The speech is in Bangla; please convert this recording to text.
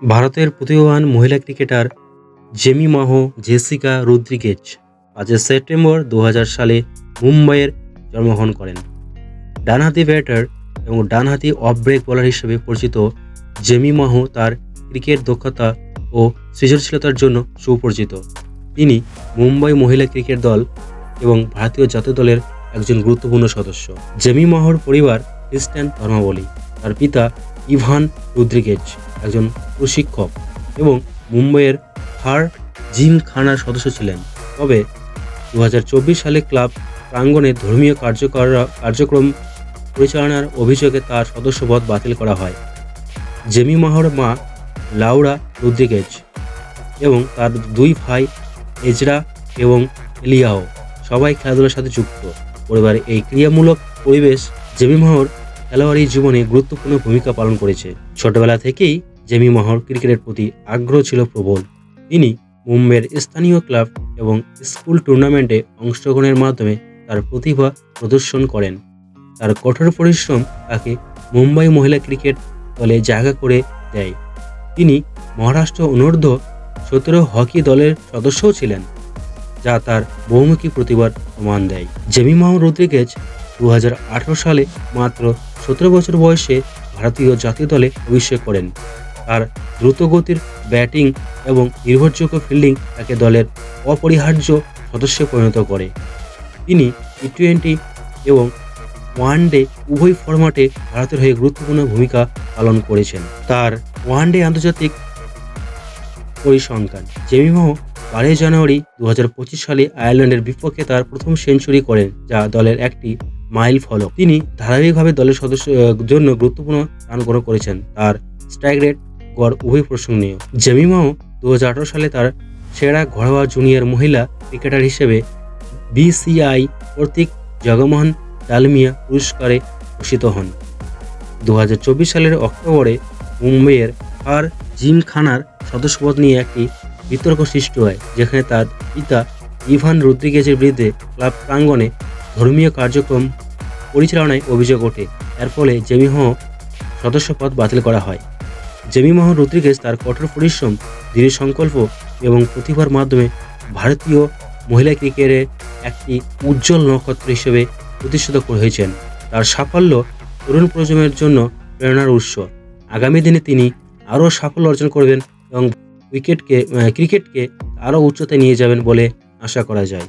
ভারতের প্রতিভাবান মহিলা ক্রিকেটার জেমিমাহ জেসিকা রদ্রিগেজ 5 সেপ্টেম্বর 2000 সালে মুম্বাইয়ের জন্মগ্রহণ করেন। ডানহাতি ব্যাটার এবং ডানহাতি অফ ব্রেক বোলার হিসেবে পরিচিত জেমিমাহ তার ক্রিকেট দক্ষতা ও সৃজনশীলতার জন্য সুপরিচিত। তিনি মুম্বাই মহিলা ক্রিকেট দল এবং ভারতীয় জাতীয় দলের একজন গুরুত্বপূর্ণ সদস্য। জেমিমাহর পরিবার খ্রিস্টান ধর্মাবলম্বী। তার পিতা ইভান রদ্রিগেজ একজন প্রশিক্ষক এবং মুম্বাইয়ের হার জিমখানার সদস্য ছিলেন। তবে 2024 সালে ক্লাব প্রাঙ্গণে ধর্মীয় কার্যক্রম পরিচালনার অভিযোগে তার সদস্যপদ বাতিল করা হয়। জেমিমাহর মা লাউরা রদ্রিগেজ এবং তার দুই ভাই এজরা এবং এলিয়াও সবাই খেলাধুলার সাথে যুক্ত। পরিবারের এই ক্রিয়ামূলক পরিবেশ জেমিমাহর খেলোয়াড়ি জীবনে গুরুত্বপূর্ণ ভূমিকা পালন করেছে। ছোটবেলা থেকেই জেমিমাহর ক্রিকেটের প্রতি আগ্রহ ছিল প্রবল। তিনি মুম্বাইয়ের স্থানীয় ক্লাব এবং স্কুল টুর্নামেন্টে অংশগ্রহণের মাধ্যমে তার প্রতিভা প্রদর্শন করেন। তার কঠোর পরিশ্রম তাকে মুম্বাই মহিলা ক্রিকেট দলে জায়গা করে দেয়। তিনি মহারাষ্ট্র অনূর্ধ্ব-17 হকি দলের সদস্যও ছিলেন, যা তার বহুমুখী প্রতিভার প্রমাণ দেয়। জেমিমাহ রদ্রিগেজ 2018 সালে মাত্র 17 বছর বয়সে ভারতীয় জাতীয় দলে অভিষেক করেন। তার দ্রুতগতির ব্যাটিং এবং নির্ভরযোগ্য ফিল্ডিং তাকে দলের অপরিহার্য সদস্যে পরিণত করে। তিনি টি-20 এবং ওয়ানডে উভয় ফরম্যাটে ভারতের হয়ে গুরুত্বপূর্ণ ভূমিকা পালন করেছেন। তার ওয়ানডে আন্তর্জাতিক পরিসংখ্যান: জেমিমাহ 12 জানুয়ারি 2025 সালে আয়ারল্যান্ডের বিপক্ষে তার প্রথম সেঞ্চুরি করেন, যা দলের একটি মাইল ফলক। তিনি ধারাবাহিকভাবে দলের জন্য গুরুত্বপূর্ণ রান গ্রহণ করেছেন। তার স্ট্রাইক রেট, গড় উভয় প্রশংসনীয়। জেমিমাহ 2018 সালে তার সেরা ঘরোয়া জুনিয়র মহিলা ক্রিকেটার হিসেবে বিসিআই কর্তৃক জগমোহন ডালমিয়া পুরস্কারে ভূষিত হন। 2024 সালের অক্টোবরে মুম্বাইয়ের হার জিমখানার সদস্যপদ নিয়ে একটি বিতর্ক সৃষ্টি হয়, যেখানে তার পিতা ইভান রদ্রিগেজের বিরুদ্ধে ক্লাব প্রাঙ্গণে ধর্মীয় কার্যক্রম পরিচালনায় অভিযোগ ওঠে। এর ফলে জেমিমাহ সদস্যপদ বাতিল করা হয়। জেমিমাহ রদ্রিগেজ তার কঠোর পরিশ্রম, দৃঢ় সংকল্প এবং প্রতিভার মাধ্যমে ভারতীয় মহিলা ক্রিকেটের একটি উজ্জ্বল নক্ষত্র হিসেবে প্রতিষ্ঠিত হয়েছেন। তার সাফল্য তরুণ প্রজন্মের জন্য প্রেরণার উৎস। আগামী দিনে তিনি আরও সাফল্য অর্জন করবেন এবং ক্রিকেটকে আরও উচ্চতায় নিয়ে যাবেন বলে আশা করা যায়।